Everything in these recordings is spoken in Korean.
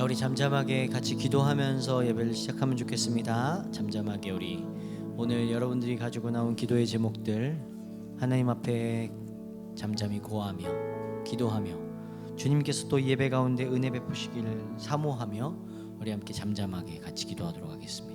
자, 우리 잠잠하게 같이 기도하면서 예배를 시작하면 좋겠습니다. 잠잠하게 우리 오늘 여러분들이 가지고 나온 기도의 제목들 하나님 앞에 잠잠히 고하며 기도하며 주님께서 또 예배 가운데 은혜 베푸시기를 사모하며 우리 함께 잠잠하게 같이 기도하도록 하겠습니다.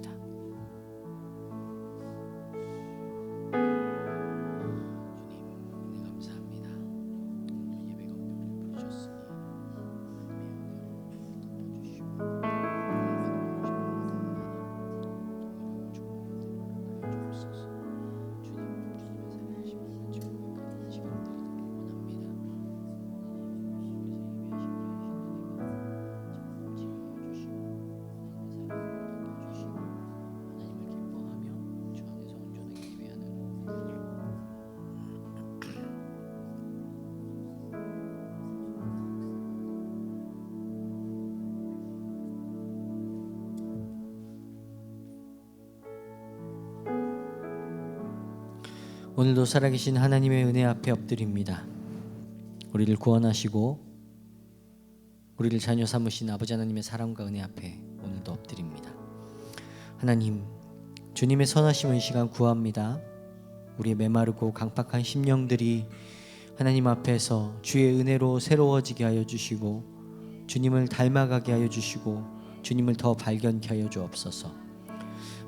오늘도 살아계신 하나님의 은혜 앞에 엎드립니다. 우리를 구원하시고 우리를 자녀 삼으신 아버지 하나님의 사랑과 은혜 앞에 오늘도 엎드립니다. 하나님, 주님의 선하심을 이 시간 구합니다. 우리의 메마르고 강팍한 심령들이 하나님 앞에서 주의 은혜로 새로워지게 하여 주시고 주님을 닮아가게 하여 주시고 주님을 더 발견케 하여 주옵소서.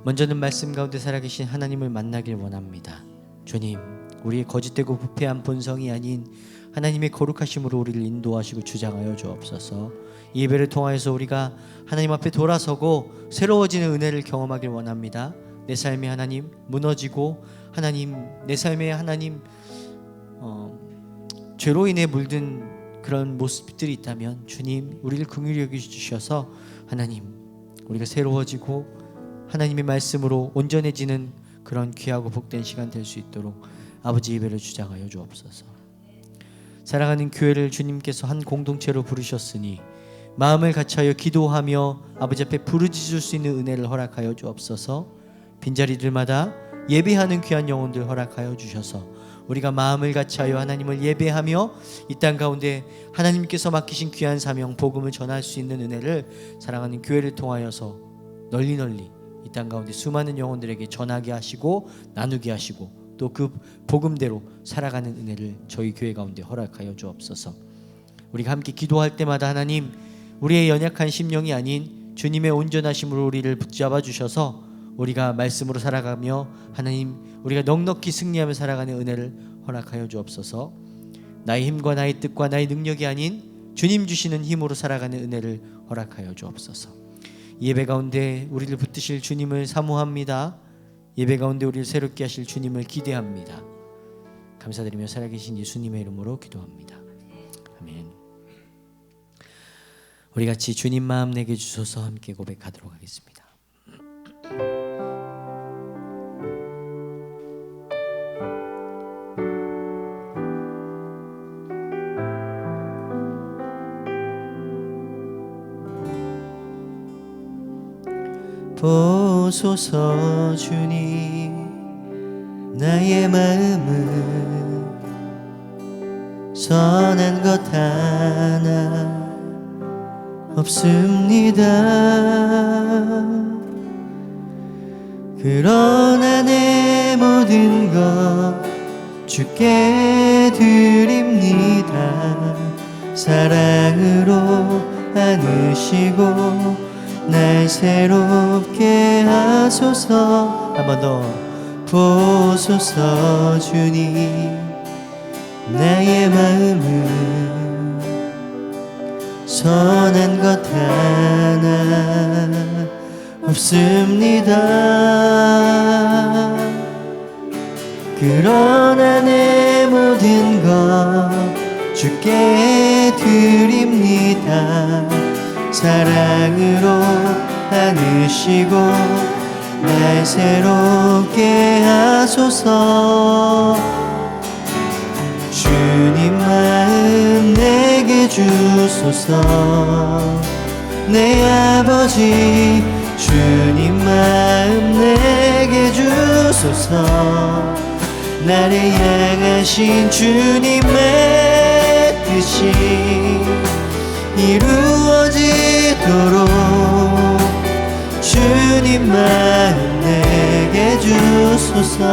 먼저는 말씀 가운데 살아계신 하나님을 만나길 원합니다. 주님, 우리의 거짓되고 부패한 본성이 아닌 하나님의 거룩하심으로 우리를 인도하시고 주장하여 주옵소서. 이 예배를 통하여서 우리가 하나님 앞에 돌아서고 새로워지는 은혜를 경험하길 원합니다. 내 삶에 하나님 무너지고 하나님 내 삶에 하나님 죄로 인해 물든 그런 모습들이 있다면 주님 우리를 긍휼히 여기주셔서 하나님 우리가 새로워지고 하나님의 말씀으로 온전해지는 그런 귀하고 복된 시간 될 수 있도록 아버지 예배를 주장하여 주옵소서. 사랑하는 교회를 주님께서 한 공동체로 부르셨으니 마음을 같이하여 기도하며 아버지 앞에 부르짖을 수 있는 은혜를 허락하여 주옵소서. 빈자리들마다 예배하는 귀한 영혼들 허락하여 주셔서 우리가 마음을 같이하여 하나님을 예배하며 이 땅 가운데 하나님께서 맡기신 귀한 사명 복음을 전할 수 있는 은혜를 사랑하는 교회를 통하여서 널리 이 땅 가운데 수많은 영혼들에게 전하게 하시고 나누게 하시고 또 그 복음대로 살아가는 은혜를 저희 교회 가운데 허락하여 주옵소서. 우리가 함께 기도할 때마다 하나님 우리의 연약한 심령이 아닌 주님의 온전하심으로 우리를 붙잡아 주셔서 우리가 말씀으로 살아가며 하나님 우리가 넉넉히 승리하며 살아가는 은혜를 허락하여 주옵소서. 나의 힘과 나의 뜻과 나의 능력이 아닌 주님 주시는 힘으로 살아가는 은혜를 허락하여 주옵소서. 예배 가운데 우리를 붙드실 주님을 사모합니다. 예배 가운데 우리를 새롭게 하실 주님을 기대합니다. 감사드리며 살아계신 예수님의 이름으로 기도합니다. 아멘. 우리 같이 주님 마음 내게 주소서 함께 고백하도록 하겠습니다. 보소서 주님 나의 마음은 선한 것 하나 없습니다. 그러나 내 모든 것 주께 드립니다. 사랑으로 안으시고 날 새롭게 하소서. 한 번 더. 보소서 주님 나의 마음은 선한 것 하나 없습니다. 그러나 내 모든 것 주께 드립니다. 사랑으로 안으시고 날 새롭게 하소서. 주님 마음 내게 주소서. 내 아버지 주님 마음 내게 주소서. 나를 향하신 주님의 뜻이 이루어지도록 주님 마음 내게 주소서.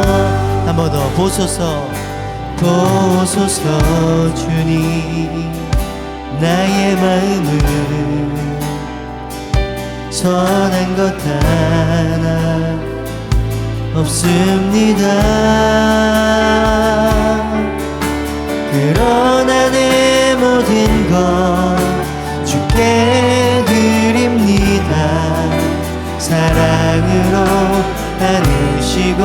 한 번 더 보소서 보소서. 주님 나의 마음을 선한 것 하나 없습니다. 그러나 내 모든 것 주께 드립니다. 사랑으로 안으시고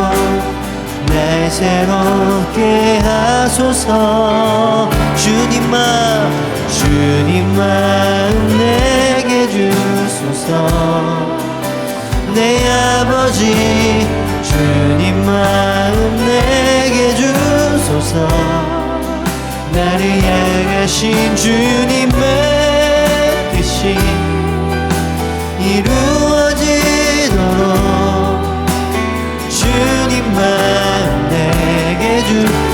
날 새롭게 하소서. 주님 마음 내게 주소서. 내 아버지 주님 마음 내게 주소서. 나를 향하신 주님의 뜻이 이루어지도록 주님 마음 내게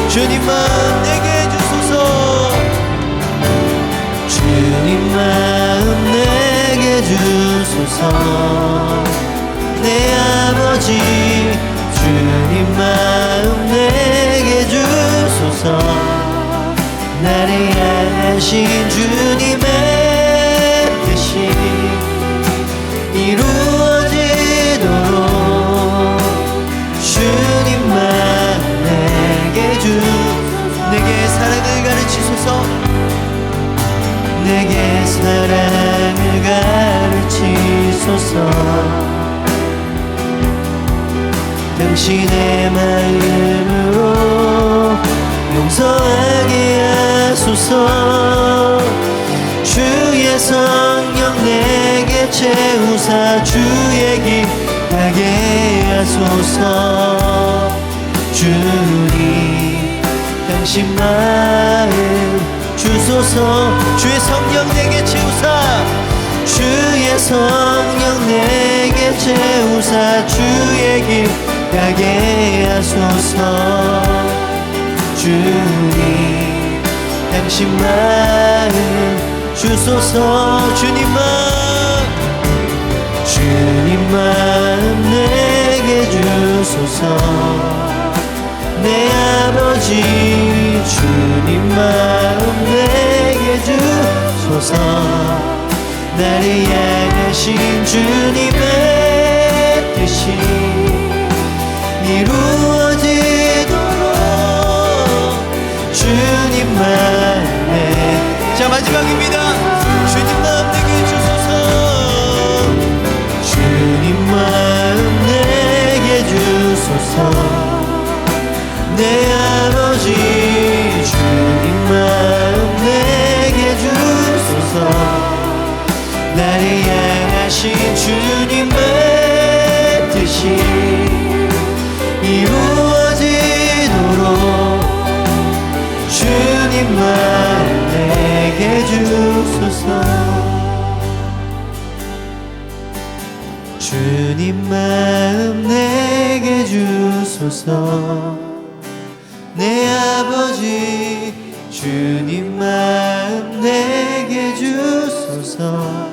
주님 마음 내게 주소서. 주님 마음 내게 주소서. 내 아버지 주님 마음 내게 주소서. 나를 향하신 주님의 뜻이 이루어지도록 주님 마음 내게 사랑을 가르치소서. 내게 사랑을 가르치소서. 당신의 마음으로 용서하게 하소서. 주의 성령 내게 채우사 주의 길 가게 하소서. 주님 당신 마음 주소서. 주의 성령 내게 채우사 주의 성령 내게 채우사 주의 길 가게 하소서. 주님 당신 마음 주소서. 주님 마음 내게 주소서. 내 아버지 주님 마음 내게 주소서. 나를 향하신 주님의 뜻이 이루어지도록 주님 마음 자 마지막입니다. 주님 마음 내게 주소서. 주님 마음 내게 주소서. 내 아버지 주님 마음 내게 주소서. 나를 향하신 주님의 뜻이 이루어지도록 주님 마음 내게 주소서. 주님 마음 내게 주소서. 내 아버지 주님 마음 내게 주소서.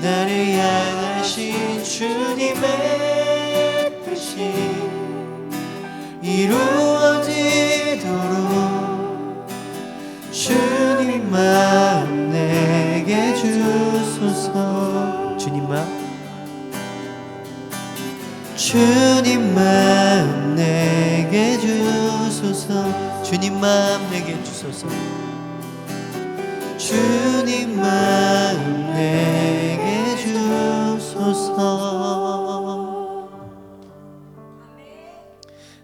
나를 향하신 주님의 뜻이 이루어지도록 주님 마음 내게 주소서. 주님 마음 내게 주소서. 주님 마음 내게 주소서. 주님 마음 내게 주소서.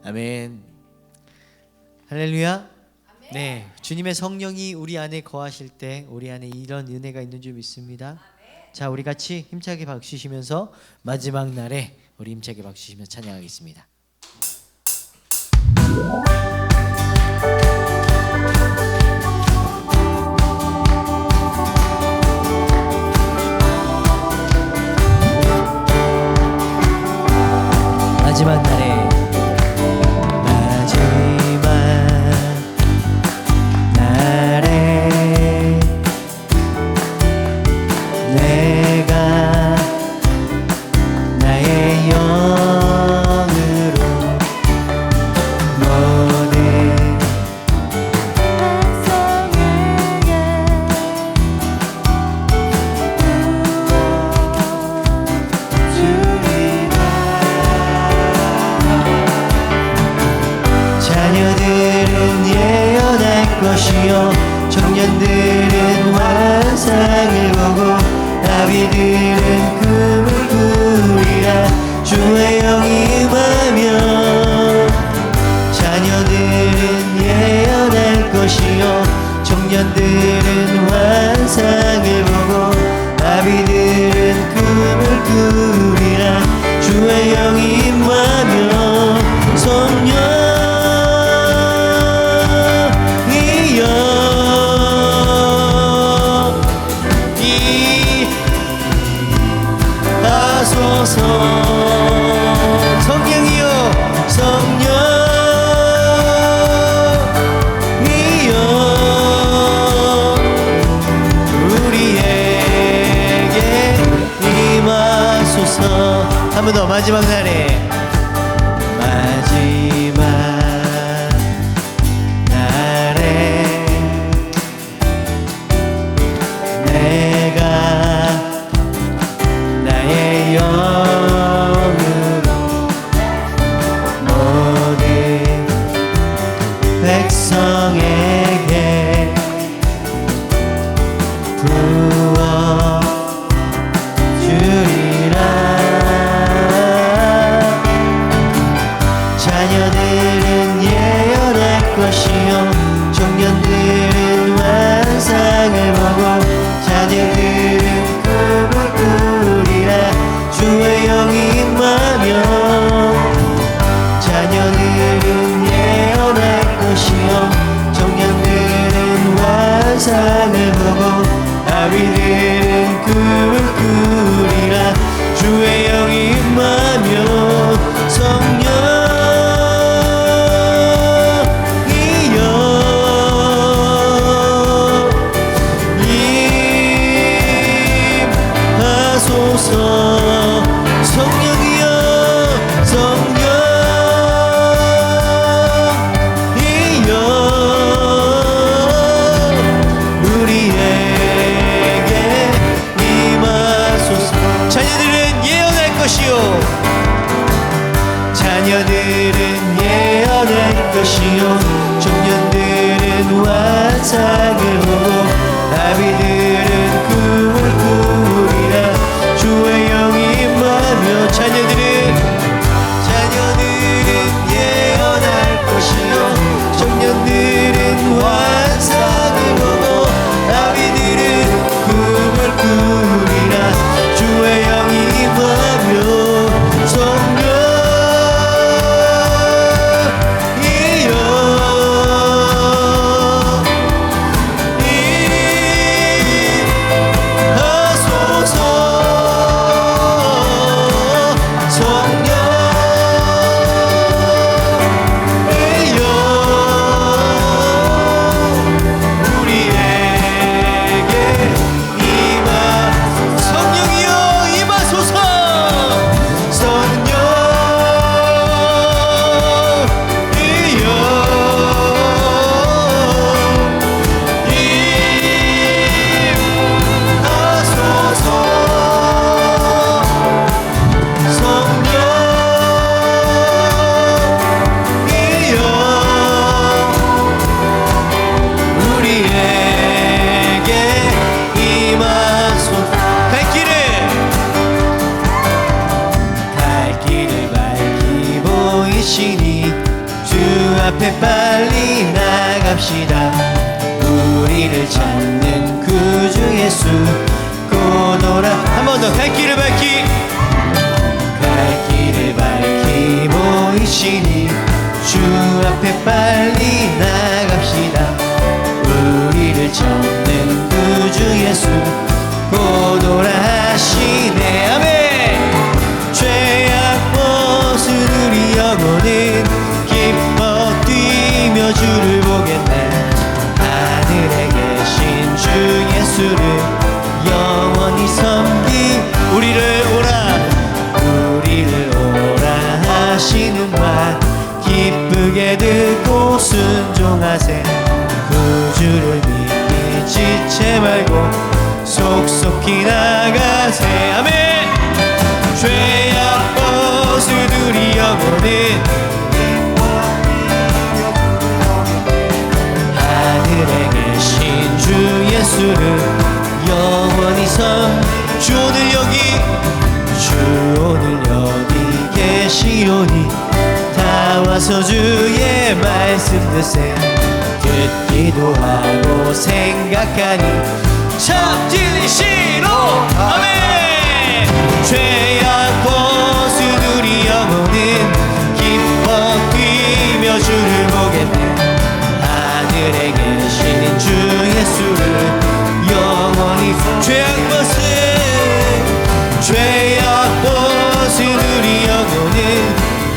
아멘. 할렐루야. 네, 주님의 성령이 우리 안에 거하실 때 우리 안에 이런 은혜가 있는 줄 믿습니다. 자, 우리 같이 힘차게 박수 치면서 마지막 날에 우리 힘차게 박수 치면서 찬양하겠습니다. 마지막 날에 것이요 청년들은 환상을 보고 나비들은 꿈을 꾸리라 주의 영이 임하면 자녀들은 예언할 것이요 청년들은 환상을 보고 나비들은 꿈을 꾸리라 주의 영이 임하면 성령 성령이여 성령이여 우리에게 임하소서. 한 번 더 마지막 날에 마지막 날에 내가 나의 영으로 모든 백성에게 부어주리라. 자녀들은 예언할 것이요 청년들은 환상을 보고 자녀들은 꿈을 꾸리라 주의 영이 임하면 자녀들은 예언할 것이요 청년들은 환상을 보고 아비들은 꿈을 꾸리라 주의 영이 임하면 성령 자녀들은 예언할 것이요 청년들은 환상을 보고 나비들은 꿈을 꾸리라 주의 영이 임하며 자녀들은 예언할 것이요 청년들은 환상을 보고 나비들은 꿈을 꾸리라 주의 영이 임하며 성령 앞에 빨리 나갑시다. 우리를 찾는 구주 예수 곧 오라. 한 번 더 갈 길을 밝히 보이시니 주 앞에 빨리 나갑시다. 우리를 찾는 구주 예수 곧 오라 하시네. 아멘. 죄악 벗은 우리 영혼은 기뻐 뛰며 주를 보겠네. 하늘에 계신 주 예수를 영원히 섬기 우리를 오라 하시는 말 기쁘게 듣고 순종하세. 구주를 믿기 지체 말고 속속히 나가세. 아멘. 죄악 벗은 우리 영혼은 하늘에 계시오니 다 와서 주의 말씀 듣세. 듣기도 하고 생각하니 참 진리시로. 아멘. 죄악 벗은 우리 영혼은 기뻐 뛰며 주를 보겠네. 하늘에 계신 주 예수를 영원히. 죄악 벗은 우리 영혼은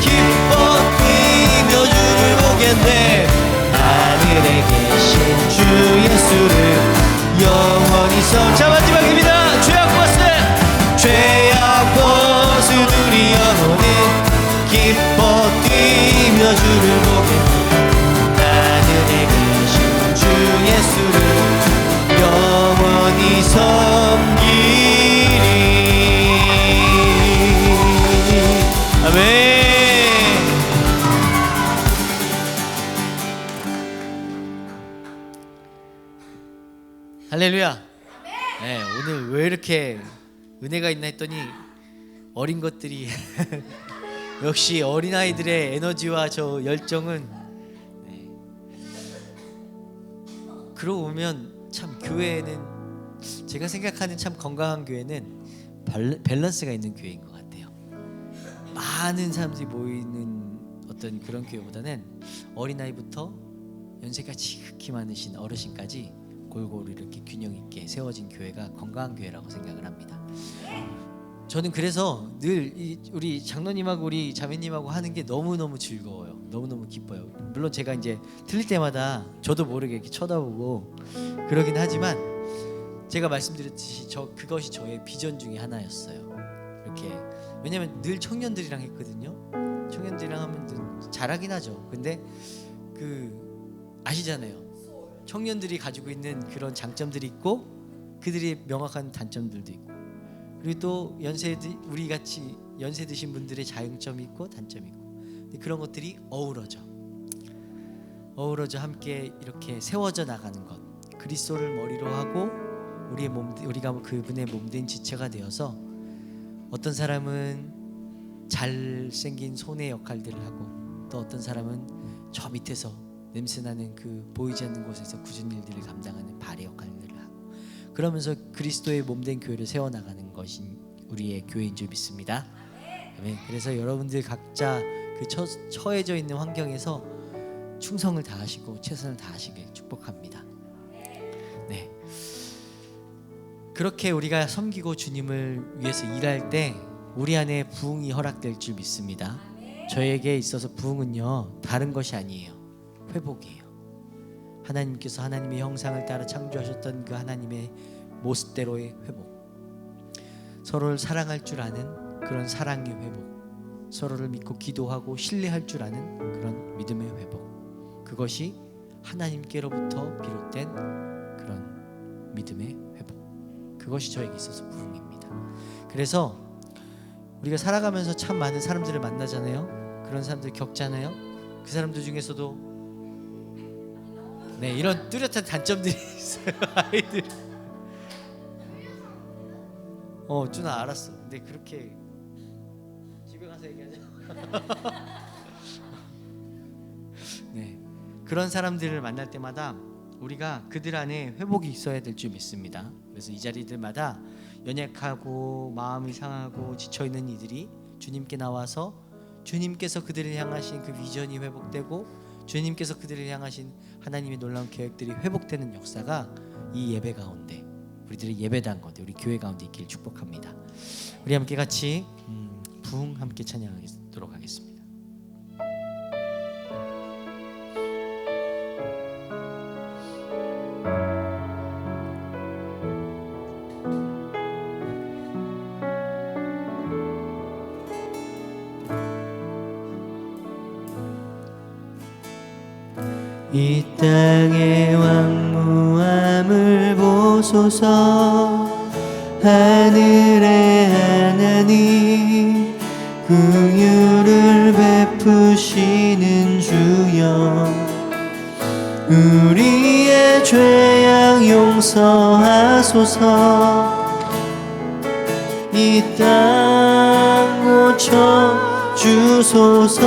기뻐 뛰며 주를 보겠네. 하늘에 계신 주 예수를 영원히 자, 마지막입니다. 죄악 벗은 우리 영혼은 기뻐 뛰며 주를 보겠네. 하늘에 계신 주 예수를 영원히 섬기리. 아멘. 할렐루야. 네, 오늘 왜 이렇게 은혜가 있나 했더니 어린 것들이 역시 어린아이들의 에너지와 저 열정은, 네. 그러고 보면 참 교회는, 제가 생각하는 참 건강한 교회는 밸런스가 있는 교회인 것 같아요. 많은 사람들이 모이는 어떤 그런 교회보다는 어린아이부터 연세가 지극히 많으신 어르신까지 골고루 이렇게 균형 있게 세워진 교회가 건강한 교회라고 생각을 합니다. 저는 그래서 늘 우리 장로님하고 우리 자매님하고 하는 게 너무너무 즐거워요. 너무너무 기뻐요. 물론 제가 이제 틀릴 때마다 저도 모르게 이렇게 쳐다보고 그러긴 하지만, 제가 말씀드렸듯이 그것이 저의 비전 중에 하나였어요. 이렇게, 왜냐면 늘 청년들이랑 했거든요. 청년들이랑 하면 잘하긴 하죠. 근데 아시잖아요. 청년들이 가지고 있는 그런 장점들이 있고 그들이 명확한 단점들도 있고, 그리고 또 우리 같이 연세 드신 분들의 장점이 있고 단점이 있고, 근데 그런 것들이 어우러져 함께 이렇게 세워져 나가는 것, 그리스도를 머리로 하고 우리가 그분의 몸된 지체가 되어서, 어떤 사람은 잘생긴 손의 역할들을 하고, 또 어떤 사람은 저 밑에서 냄새나는 보이지 않는 곳에서 굳은 일들을 감당하는 발의 역할들을 하고, 그러면서 그리스도의 몸된 교회를 세워나가는 것이 우리의 교회인 줄 믿습니다. 아멘. 그래서 여러분들 각자 처해져 있는 환경에서 충성을 다하시고 최선을 다하시길 축복합니다. 네. 그렇게 우리가 섬기고 주님을 위해서 일할 때 우리 안에 부흥이 허락될 줄 믿습니다. 저에게 있어서 부흥은요, 다른 것이 아니에요. 회복이에요. 하나님께서 하나님의 형상을 따라 창조하셨던 그 하나님의 모습대로의 회복, 서로를 사랑할 줄 아는 그런 사랑의 회복, 서로를 믿고 기도하고 신뢰할 줄 아는 그런 믿음의 회복, 그것이 하나님께로부터 비롯된 그런 믿음의 회복, 그것이 저에게 있어서 부흥입니다. 그래서 우리가 살아가면서 참 많은 사람들을 만나잖아요. 그런 사람들 겪잖아요. 그 사람들 중에서도 이런 뚜렷한 단점들이 있어요. 아이들. 준아 알았어. 근데 그렇게 집에 가서 얘기하자. 네, 그런 사람들을 만날 때마다 우리가 그들 안에 회복이 있어야 될 줄 믿습니다. 그래서 이 자리들마다 연약하고 마음이 상하고 지쳐있는 이들이 주님께 나와서 주님께서 그들을 향하신 그 비전이 회복되고, 주님께서 그들을 향하신 하나님의 놀라운 계획들이 회복되는 역사가 이 예배 가운데, 우리들의 예배당 가운데, 우리 교회 가운데 있기를 축복합니다. 우리 함께 같이 부흥 함께 찬양하도록 하겠습니다. 이 땅의 왕무함을 보소서. 하늘의 하나님, 긍휼을 베푸시는 주여, 우리의 죄악 용서하소서. 이 땅 모처 주소서.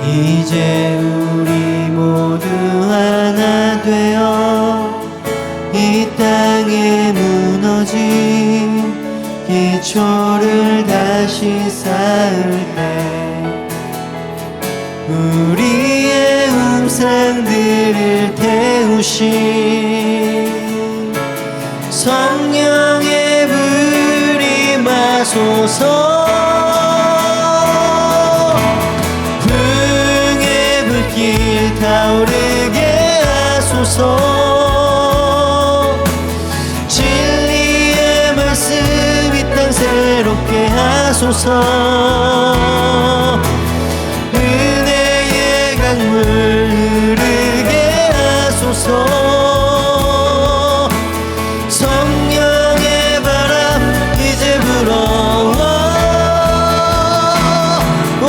이제 우리 모두 하나 되어 이 땅에 무너진 기초를 다시 쌓을 때 우리의 우상들을 태우신 성령의 불이 마소서. 불의 불길 타오르게 하소서. 진리의 말씀 이 땅 새롭게 하소서. 은혜의 강물 흐르게 하소서. 성령의 바람 이제 불어와. 오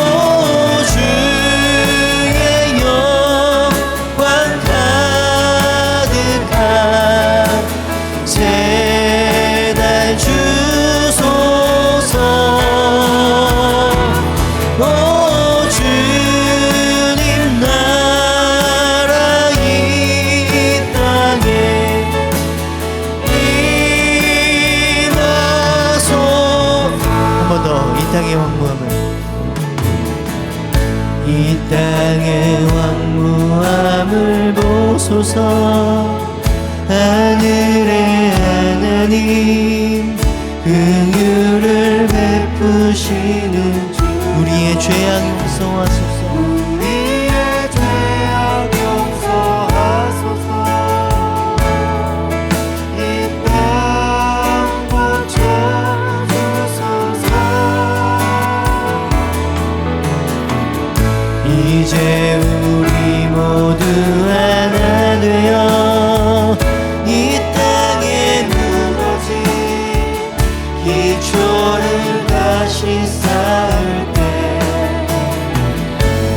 주의 영광 가득한 새날 주소서. 오 주님 나라 이 땅에 임하소. 한 번 더 이 땅의 황무함을, 이 땅의 황무함을 보소서. 하늘의 하나님 긍휼을 베푸시는 주, 우리의 죄악 용서하소서. 우리의 죄악 용서하소서. 이 땅 고쳐주소서. 이제 우리 모두 하나 되어 이 땅에 무너진 기초를 다시 쌓을 때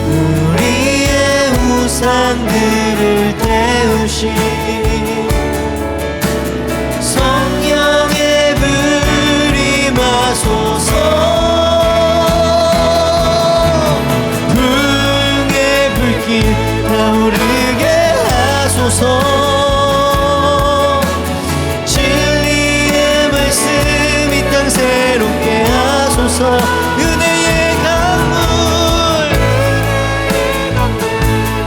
우리의 우상들을 태우신 성령의 불이 마소서. 불의 불길 타오르게 하소서. 진리의 말씀 이 땅 새롭게 하소서. 은혜의 강물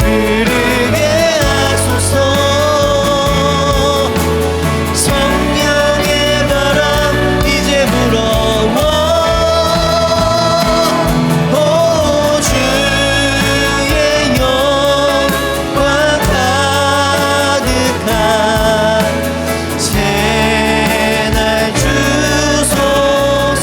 흐르게 하소서. 성령의 바람 이제 불어와. 오 주의 영광 가득한 새날 주소서.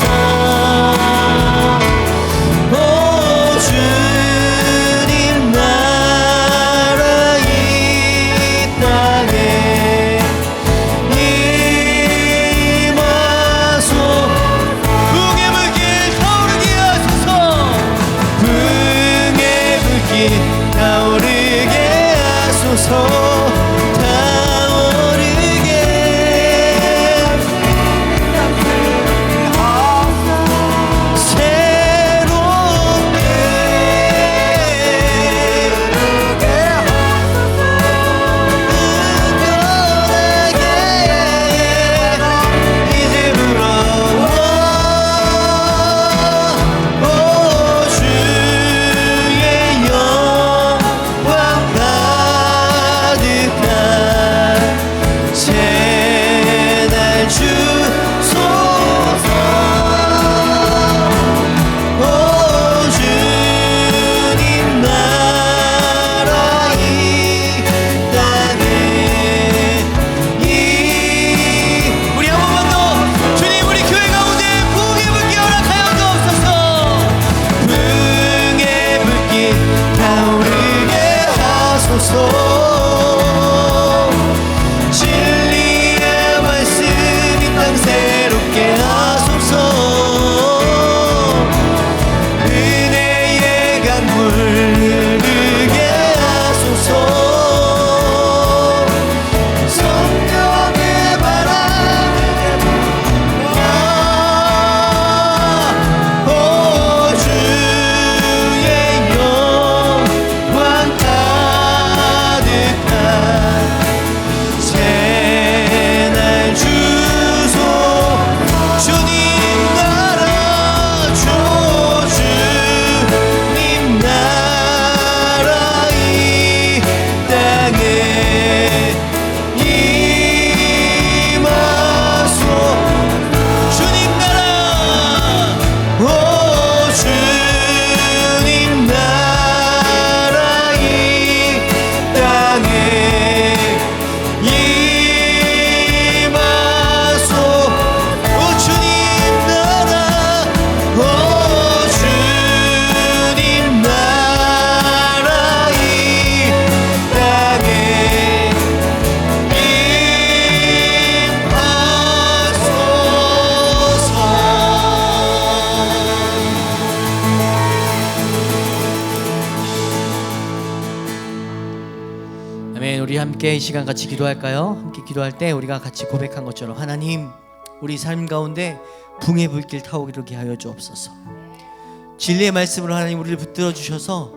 우리 함께 이 시간 같이 기도할까요? 함께 기도할 때 우리가 같이 고백한 것처럼 하나님, 우리 삶 가운데 붕의 불길 타오르게 하여 주옵소서. 진리의 말씀으로 하나님 우리를 붙들어 주셔서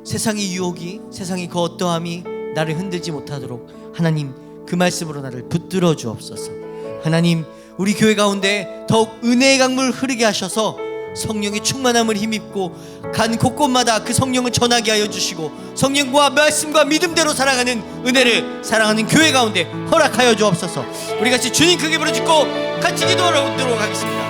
세상의 유혹이, 세상의 그 어떠함이 나를 흔들지 못하도록 하나님 그 말씀으로 나를 붙들어 주옵소서. 하나님, 우리 교회 가운데 더욱 은혜의 강물 흐르게 하셔서 성령의 충만함을 힘입고 간 곳곳마다 그 성령을 전하게 하여 주시고 성령과 말씀과 믿음대로 살아가는 은혜를 사랑하는 교회 가운데 허락하여 주옵소서. 우리 같이 주님 크게 부르짖고 같이 기도하도록 하겠습니다.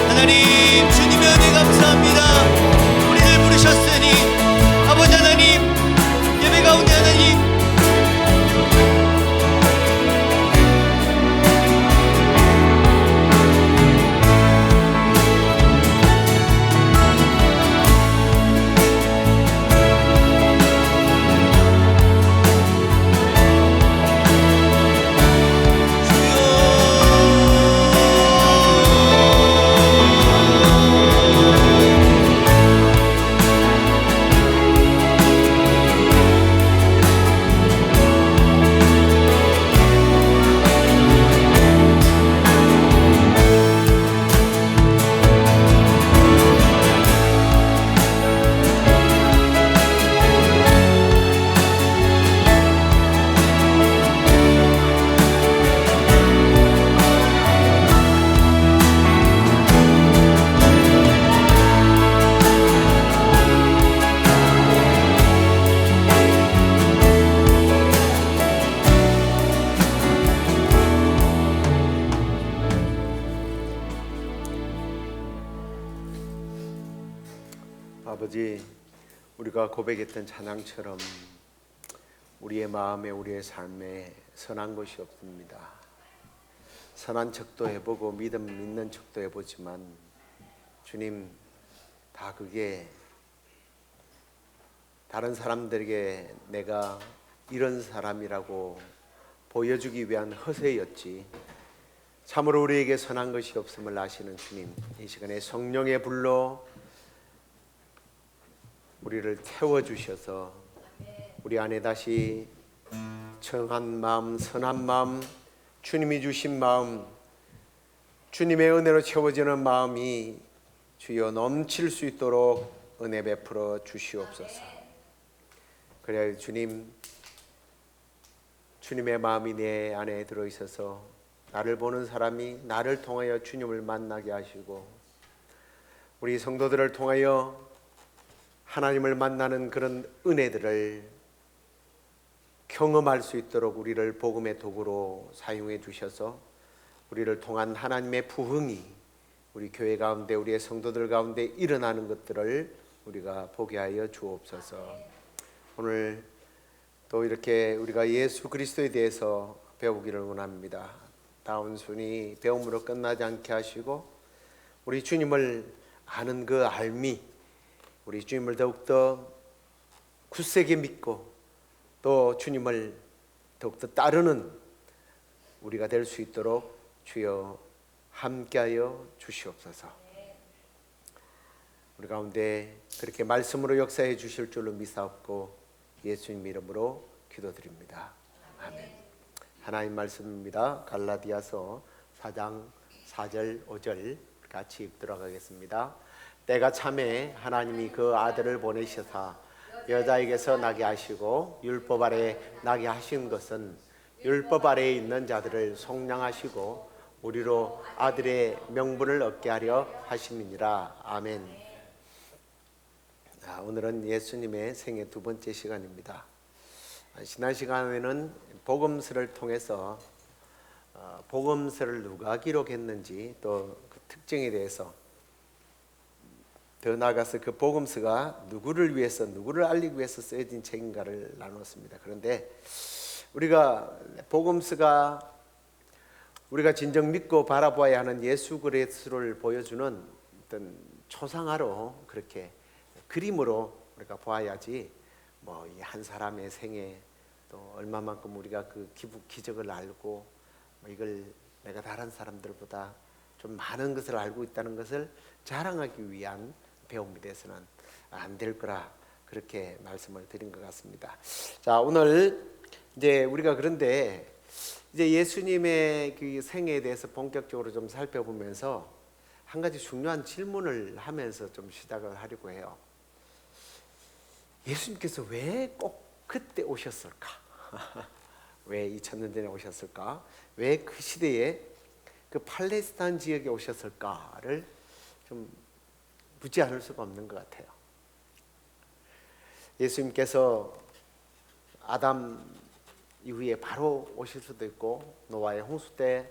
하나님, 주님의 은혜 감사합니다. 우리를 부르셨으니 아버지 하나님, 예배 가운데 하나님 아버지, 우리가 고백했던 찬양처럼 우리의 마음에, 우리의 삶에 선한 것이 없습니다. 선한 척도 해보고 믿음 있는 척도 해보지만 주님, 다 그게 다른 사람들에게 내가 이런 사람이라고 보여주기 위한 허세였지 참으로 우리에게 선한 것이 없음을 아시는 주님, 이 시간에 성령의 불로 우리를 태워주셔서 우리 안에 다시 청한 마음, 선한 마음, 주님이 주신 마음, 주님의 은혜로 채워지는 마음이 주여 넘칠 수 있도록 은혜 베풀어 주시옵소서. 그래야 주님, 주님의 마음이 내 안에 들어있어서 나를 보는 사람이 나를 통하여 주님을 만나게 하시고 우리 성도들을 통하여 하나님을 만나는 그런 은혜들을 경험할 수 있도록 우리를 복음의 도구로 사용해 주셔서 우리를 통한 하나님의 부흥이 우리 교회 가운데, 우리의 성도들 가운데 일어나는 것들을 우리가 보게 하여 주옵소서. 오늘 또 이렇게 우리가 예수 그리스도에 대해서 배우기를 원합니다. 다운순이 배움으로 끝나지 않게 하시고 우리 주님을 아는 그 알미, 우리 주님을 더욱더 굳세게 믿고 또 주님을 더욱더 따르는 우리가 될 수 있도록 주여 함께하여 주시옵소서. 우리 가운데 그렇게 말씀으로 역사해 주실 줄로 믿사옵고 예수님 이름으로 기도드립니다. 아멘. 하나님 말씀입니다. 갈라디아서 4장 4절 5절 같이 읽도록 하겠습니다. 때가 참에 하나님이 그 아들을 보내셔서 여자에게서 나게 하시고 율법 아래 나게 하신 것은 율법 아래에 있는 자들을 속량하시고 우리로 아들의 명분을 얻게 하려 하심이니라. 아멘. 오늘은 예수님의 생애 두 번째 시간입니다. 지난 시간에는 복음서를 통해서 복음서를 누가 기록했는지 또 그 특징에 대해서 더 나아가서 그 복음서가 누구를 위해서, 누구를 알리기 위해서 쓰여진 책인가를 나눴습니다. 그런데 우리가 복음서가 우리가 진정 믿고 바라보아야 하는 예수 그리스도를 보여주는 어떤 초상화로, 그렇게 그림으로 우리가 보아야지 뭐 이 한 사람의 생애 또 얼마만큼 우리가 그 기적을 알고 뭐 이걸 내가 다른 사람들보다 좀 많은 것을 알고 있다는 것을 자랑하기 위한 배움이 돼서는 안 될 거라 그렇게 말씀을 드린 것 같습니다. 자, 오늘 이제 우리가 그런데 이제 예수님의 그 생애에 대해서 본격적으로 좀 살펴보면서 한 가지 중요한 질문을 하면서 좀 시작을 하려고 해요. 예수님께서 왜 꼭 그때 오셨을까? 왜 2000년 전에 오셨을까? 왜 그 시대에 그 팔레스타인 지역에 오셨을까를 좀 묻지 않을 수가 없는 것 같아요. 예수님께서 아담 이후에 바로 오실 수도 있고 노아의 홍수 때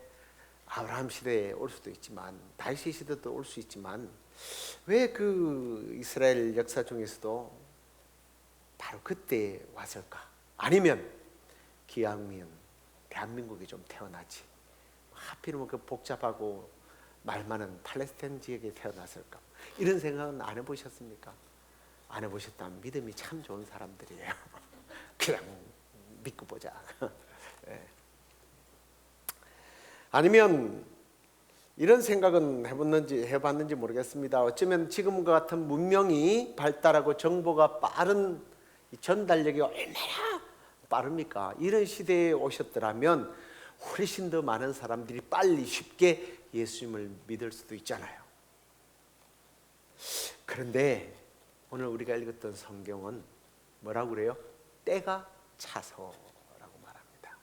아브라함 시대에 올 수도 있지만 다윗 시대도 올 수 있지만 왜 그 이스라엘 역사 중에서도 바로 그때 왔을까? 아니면 기왕이면 대한민국이 좀 태어나지 하필이면 그 복잡하고 말 많은 팔레스타인 지역에 태어났을까? 이런 생각은 안 해보셨습니까? 안 해보셨다면 믿음이 참 좋은 사람들이에요. 그냥 믿고 보자. 네. 아니면 이런 생각은 해봤는지 모르겠습니다. 어쩌면 지금과 같은 문명이 발달하고 정보가 빠른 이 전달력이 얼마나 빠릅니까? 이런 시대에 오셨더라면 훨씬 더 많은 사람들이 빨리 쉽게 예수님을 믿을 수도 있잖아요. 그런데 오늘 우리가 읽었던 성경은 뭐라고 그래요? 때가 차서라고 말합니다.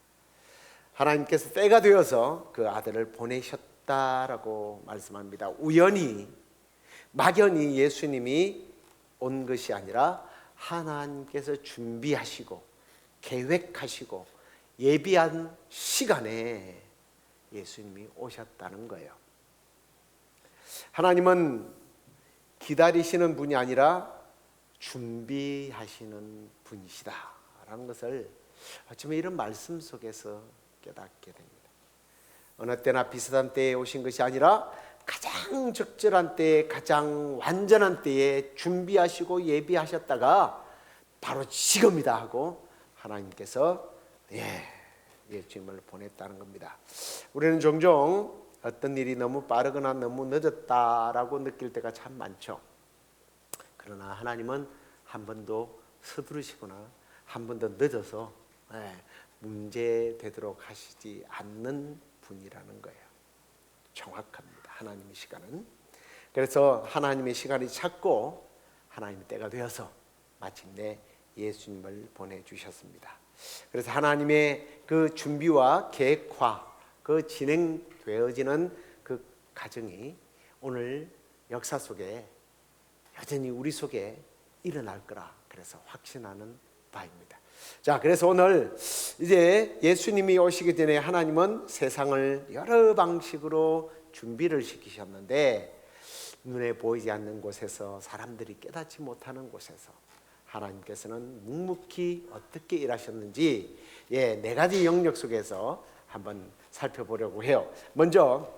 하나님께서 때가 되어서 그 아들을 보내셨다라고 말씀합니다. 우연히 막연히 예수님이 온 것이 아니라 하나님께서 준비하시고 계획하시고 예비한 시간에 예수님이 오셨다는 거예요. 하나님은 기다리시는 분이 아니라 준비하시는 분이시다라는 것을 어쩌면 이런 말씀 속에서 깨닫게 됩니다. 어느 때나 비슷한 때에 오신 것이 아니라 가장 적절한 때에 가장 완전한 때에 준비하시고 예비하셨다가 바로 지금이다 하고 하나님께서 예수님을 보냈다는 겁니다. 우리는 종종 어떤 일이 너무 빠르거나 너무 늦었다라고 느낄 때가 참 많죠. 그러나 하나님은 한 번도 서두르시거나 한 번도 늦어서 문제 되도록 하시지 않는 분이라는 거예요. 정확합니다. 하나님의 시간은. 그래서 하나님의 시간이 찼고 하나님의 때가 되어서 마침내 예수님을 보내주셨습니다. 그래서 하나님의 그 준비와 계획화, 그 진행되어지는 그 과정이 오늘 역사 속에 여전히 우리 속에 일어날 거라 그래서 확신하는 바입니다. 자, 그래서 오늘 이제 예수님이 오시기 전에 하나님은 세상을 여러 방식으로 준비를 시키셨는데 눈에 보이지 않는 곳에서 사람들이 깨닫지 못하는 곳에서 하나님께서는 묵묵히 어떻게 일하셨는지 네 가지 영역 속에서 한번 살펴보려고 해요. 먼저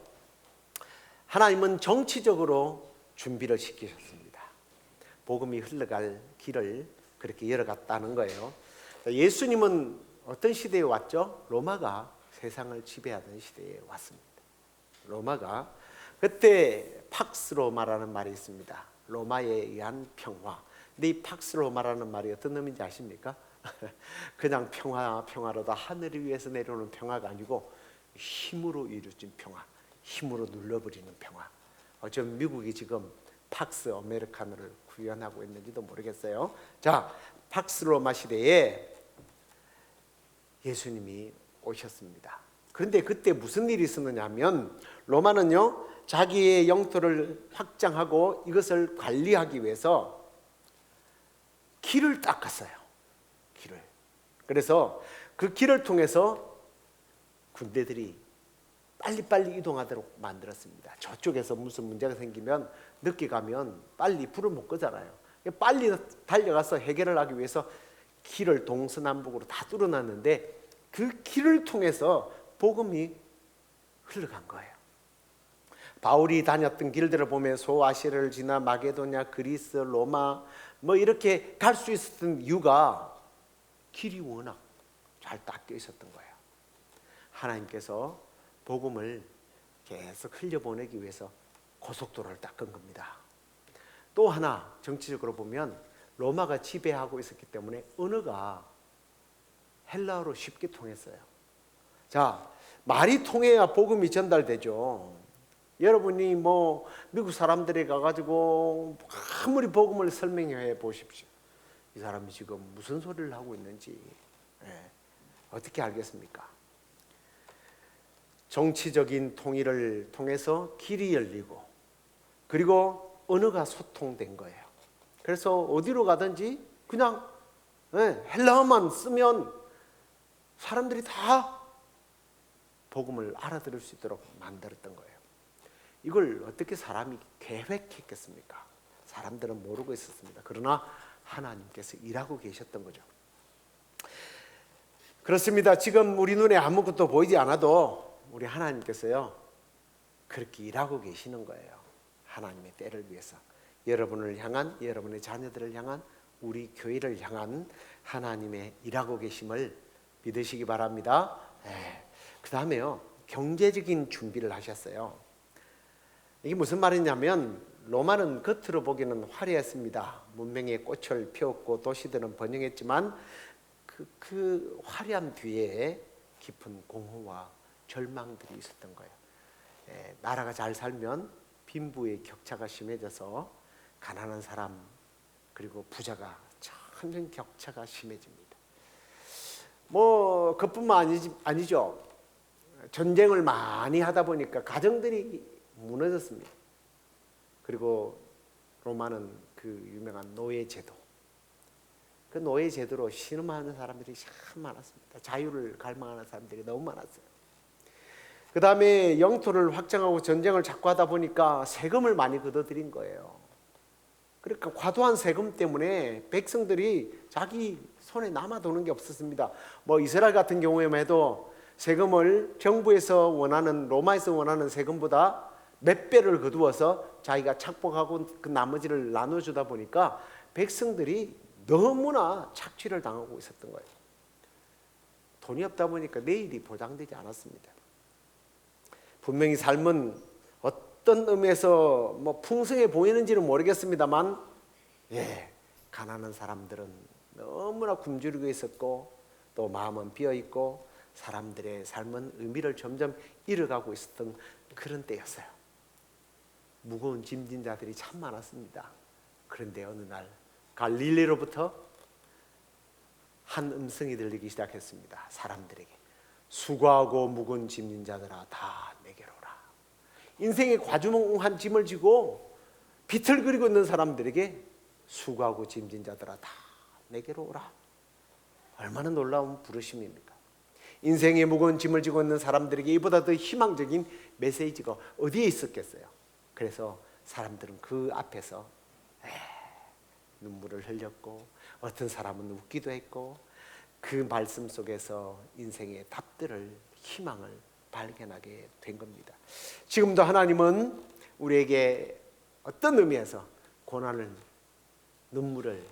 하나님은 정치적으로 준비를 시키셨습니다. 복음이 흘러갈 길을 그렇게 열어갔다는 거예요. 예수님은 어떤 시대에 왔죠? 로마가 세상을 지배하던 시대에 왔습니다. 로마가 그때 팍스 로마라는 말이 있습니다. 로마에 의한 평화. 근데 이 팍스 로마라는 말이 어떤 의미인지 아십니까? 그냥 평화로다 하늘 위에서 내려오는 평화가 아니고 힘으로 이루어진 평화, 힘으로 눌러버리는 평화. 어쩌면 미국이 지금 팍스 아메리카노를 구현하고 있는지도 모르겠어요. 자, 팍스 로마 시대에 예수님이 오셨습니다. 그런데 그때 무슨 일이 있었느냐 하면 로마는요 자기의 영토를 확장하고 이것을 관리하기 위해서 길을 닦았어요. 길을. 그래서 그 길을 통해서 군대들이 빨리빨리 이동하도록 만들었습니다. 저쪽에서 무슨 문제가 생기면 늦게 가면 빨리 불을 못 끄잖아요. 빨리 달려가서 해결을 하기 위해서 길을 동서남북으로 다 뚫어놨는데 그 길을 통해서 복음이 흘러간 거예요. 바울이 다녔던 길들을 보면 소아시아를 지나 마게도냐, 그리스, 로마 뭐 이렇게 갈 수 있었던 이유가 길이 워낙 잘 닦여 있었던 거예요. 하나님께서 복음을 계속 흘려보내기 위해서 고속도로를 닦은 겁니다. 또 하나 정치적으로 보면 로마가 지배하고 있었기 때문에 언어가 헬라어로 쉽게 통했어요. 자, 말이 통해야 복음이 전달되죠. 여러분이 뭐 미국 사람들에 가가지고 아무리 복음을 설명해 보십시오. 이 사람이 지금 무슨 소리를 하고 있는지 어떻게 알겠습니까? 정치적인 통일을 통해서 길이 열리고 그리고 언어가 소통된 거예요. 그래서 어디로 가든지 그냥 헬라어만 쓰면 사람들이 다 복음을 알아들을 수 있도록 만들었던 거예요. 이걸 어떻게 사람이 계획했겠습니까? 사람들은 모르고 있었습니다. 그러나 하나님께서 일하고 계셨던 거죠. 그렇습니다. 지금 우리 눈에 아무것도 보이지 않아도 우리 하나님께서요 그렇게 일하고 계시는 거예요. 하나님의 때를 위해서 여러분을 향한, 여러분의 자녀들을 향한, 우리 교회를 향한 하나님의 일하고 계심을 믿으시기 바랍니다. 그 다음에요 경제적인 준비를 하셨어요. 이게 무슨 말이냐면 로마는 겉으로 보기에는 화려했습니다. 문명의 꽃을 피웠고 도시들은 번영했지만 그 화려함 뒤에 깊은 공허와 절망들이 있었던 거예요. 나라가 잘 살면 빈부의 격차가 심해져서 가난한 사람 그리고 부자가 점점 격차가 심해집니다. 뭐 그뿐만 아니죠. 전쟁을 많이 하다 보니까 가정들이 무너졌습니다. 그리고 로마는 그 유명한 노예제도, 그 노예제도로 신음하는 사람들이 참 많았습니다. 자유를 갈망하는 사람들이 너무 많았어요. 그 다음에 영토를 확장하고 전쟁을 자꾸 하다 보니까 세금을 많이 걷어들인 거예요. 그러니까 과도한 세금 때문에 백성들이 자기 손에 남아도는 게 없었습니다. 뭐 이스라엘 같은 경우에만 해도 세금을 정부에서 원하는, 로마에서 원하는 세금보다 몇 배를 거두어서 자기가 착복하고 그 나머지를 나눠주다 보니까 백성들이 너무나 착취를 당하고 있었던 거예요. 돈이 없다 보니까 내일이 보장되지 않았습니다. 분명히 삶은 어떤 의미에서 뭐 풍성해 보이는지는 모르겠습니다만 가난한 사람들은 너무나 굶주리고 있었고 또 마음은 비어있고 사람들의 삶은 의미를 점점 잃어가고 있었던 그런 때였어요. 무거운 짐진 자들이 참 많았습니다. 그런데 어느 날 갈릴리로부터 한 음성이 들리기 시작했습니다. 사람들에게 수고하고 무거운 짐진 자들아 다 내게로 오라. 인생의 과중한 짐을 지고 비틀거리고 있는 사람들에게 수고하고 짐진 자들아 다 내게로 오라. 얼마나 놀라운 부르심입니까? 인생의 무거운 짐을 지고 있는 사람들에게 이보다 더 희망적인 메시지가 어디에 있었겠어요? 그래서 사람들은 그 앞에서 눈물을 흘렸고 어떤 사람은 웃기도 했고 그 말씀 속에서 인생의 답들을, 희망을 발견하게 된 겁니다. 지금도 하나님은 우리에게 어떤 의미에서 고난을, 눈물을,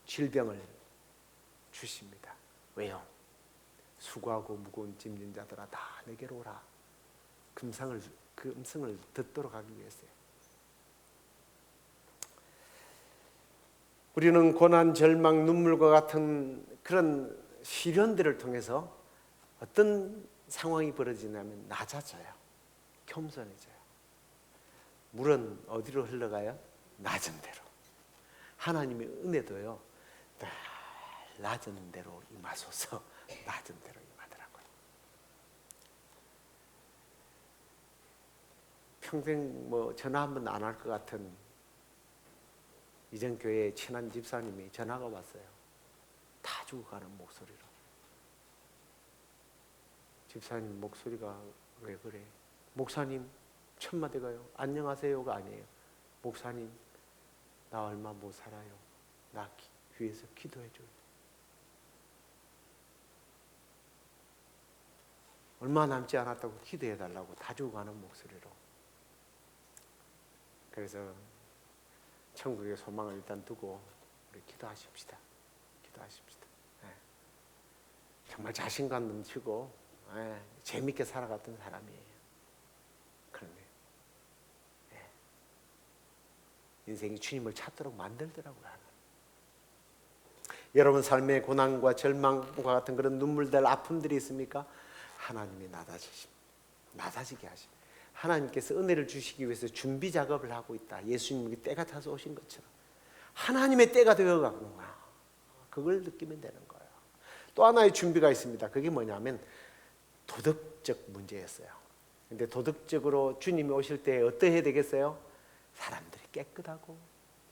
질병을 주십니다. 왜요? 수고하고 무거운 짐진 자들아 다 내게로 오라. 그 음성을 듣도록 하기 위해서요. 우리는 고난, 절망, 눈물과 같은 그런 시련들을 통해서 어떤 상황이 벌어지냐면 낮아져요. 겸손해져요. 물은 어디로 흘러가요? 낮은 데로. 하나님의 은혜도요. 낮은 데로 임하소서. 낮은 데로 임하더라고요. 평생 뭐 전화 한 번 안 할 것 같은 이전 교회에 친한 집사님이 전화가 왔어요. 다 죽어가는 목소리로. 집사님 목소리가 왜 그래? 목사님 천마디가요. 안녕하세요가 아니에요. 목사님 나 얼마 못 살아요. 나 위해서 기도해줘요. 얼마 남지 않았다고 기도해달라고 다 죽어가는 목소리로. 그래서 천국의 소망을 일단 두고 우리 기도하십시다. 기도하십시다. 정말 자신감 넘치고 재밌게 살아갔던 사람이에요. 인생이 주님을 찾도록 만들더라고요. 여러분 삶의 고난과 절망과 같은 그런 눈물들, 아픔들이 있습니까? 하나님이 낮아지게 하심. 하나님께서 은혜를 주시기 위해서 준비 작업을 하고 있다. 예수님이 때가 차서 오신 것처럼 하나님의 때가 되어가구나. 그걸 느끼면 되는 거예요. 또 하나의 준비가 있습니다. 그게 뭐냐면 도덕적 문제였어요. 근데 도덕적으로 주님이 오실 때 어떠해야 되겠어요? 사람들이 깨끗하고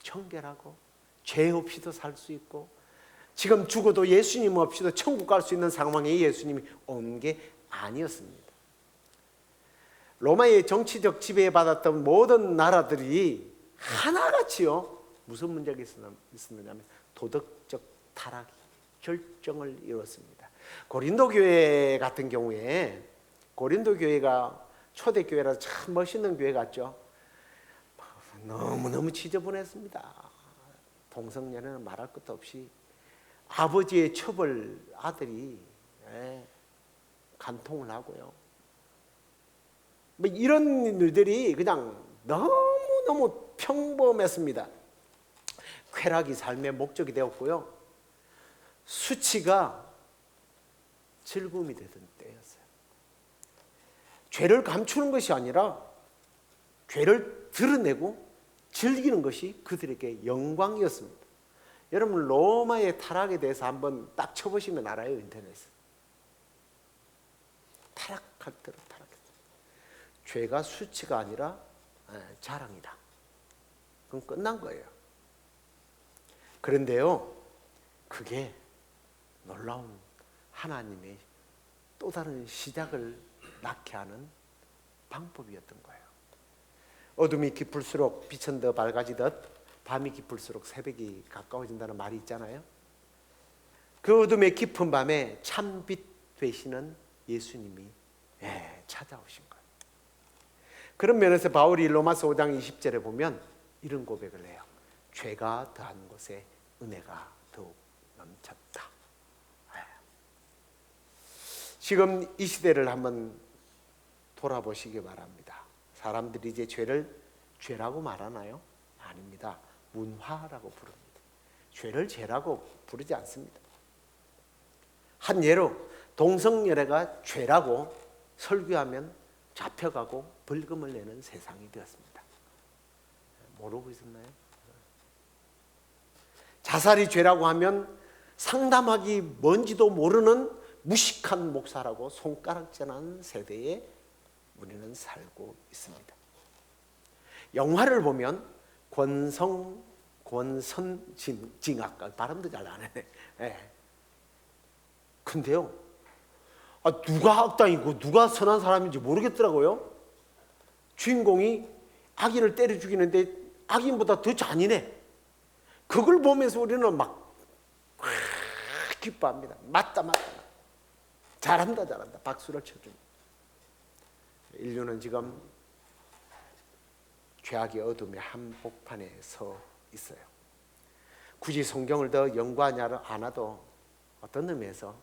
청결하고 죄 없이도 살 수 있고, 지금 죽어도 예수님 없이도 천국 갈 수 있는 상황에 예수님이 온 게 아니었습니다. 로마의 정치적 지배받았던 모든 나라들이 하나같이요, 무슨 문제가 있었느냐면 도덕적 타락이 결정을 이뤘습니다. 고린도 교회 같은 경우에, 고린도 교회가 초대교회라서 참 멋있는 교회 같죠. 너무너무 지저분했습니다. 동성연애는 말할 것도 없이 아버지의 처벌 아들이 간통을 하고요. 뭐 이런 일들이 그냥 너무너무 평범했습니다. 쾌락이 삶의 목적이 되었고요. 수치가 즐거움이 되던 때였어요. 죄를 감추는 것이 아니라 죄를 드러내고 즐기는 것이 그들에게 영광이었습니다. 여러분 로마의 타락에 대해서 한번 딱 쳐보시면 알아요. 인터넷에. 타락할 대로 타락했어요. 죄가 수치가 아니라 자랑이다. 그럼 끝난 거예요. 그런데요, 그게 놀라운 하나님의 또 다른 시작을 낳게 하는 방법이었던 거예요. 어둠이 깊을수록 빛은 더 밝아지듯 밤이 깊을수록 새벽이 가까워진다는 말이 있잖아요. 그 어둠의 깊은 밤에 참빛 되시는 예수님이 찾아오신 거예요. 그런 면에서 바울이 로마서 5장 20절에 보면 이런 고백을 해요. 죄가 더한 곳에 은혜가 더욱 넘쳤다. 지금 이 시대를 한번 돌아보시기 바랍니다. 사람들이 이제 죄를 죄라고 말하나요? 아닙니다. 문화라고 부릅니다. 죄를 죄라고 부르지 않습니다. 한 예로 동성연애가 죄라고 설교하면 잡혀가고 벌금을 내는 세상이 되었습니다. 모르고 있었나요? 자살이 죄라고 하면 상담하기 뭔지도 모르는 무식한 목사라고 손가락질하는 세대에 우리는 살고 있습니다. 영화를 보면 권선징악, 발음도 잘 안 해. 근데요, 누가 악당이고 누가 선한 사람인지 모르겠더라고요. 주인공이 악인을 때려 죽이는데 악인보다 더 잔인해. 그걸 보면서 우리는 막 기뻐합니다. 맞다. 잘한다. 박수를 쳐줍니다. 인류는 지금 죄악의 어둠의 한복판에 서 있어요. 굳이 성경을 더 연구하지 않아도 어떤 의미에서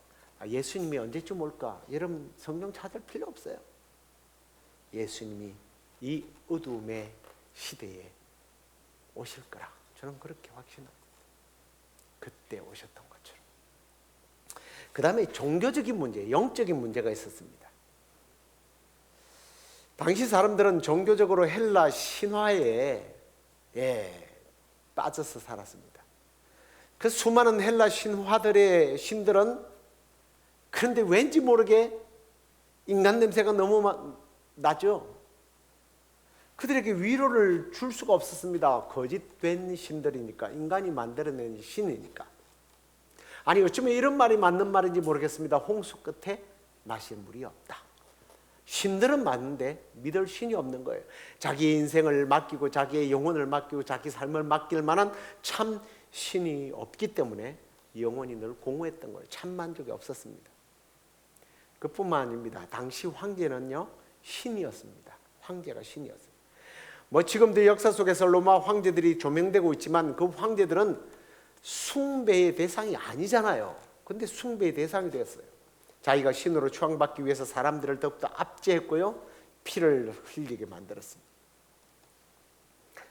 예수님이 언제쯤 올까? 여러분 성경 찾을 필요 없어요. 예수님이 이 어둠의 시대에 오실 거라 저는 그렇게 확신합니다. 그때 오셨던 것처럼. 그 다음에 종교적인 문제, 영적인 문제가 있었습니다. 당시 사람들은 종교적으로 헬라 신화에 빠져서 살았습니다. 그 수많은 헬라 신화들의 신들은 그런데 왠지 모르게 인간 냄새가 너무 나죠. 그들에게 위로를 줄 수가 없었습니다. 거짓된 신들이니까, 인간이 만들어낸 신이니까. 아니 어쩌면 이런 말이 맞는 말인지 모르겠습니다. 홍수 끝에 마실 물이 없다. 신들은 맞는데 믿을 신이 없는 거예요. 자기의 인생을 맡기고 자기의 영혼을 맡기고 자기 삶을 맡길 만한 참 신이 없기 때문에 영혼이 늘 공허했던 거예요. 참 만족이 없었습니다. 그뿐만 아닙니다. 당시 황제는요 신이었습니다. 황제가 신이었어요. 뭐 지금도 역사 속에서 로마 황제들이 조명되고 있지만 그 황제들은 숭배의 대상이 아니잖아요. 근데 숭배의 대상이 되었어요. 자기가 신으로 추앙받기 위해서 사람들을 더욱더 압제했고요, 피를 흘리게 만들었습니다.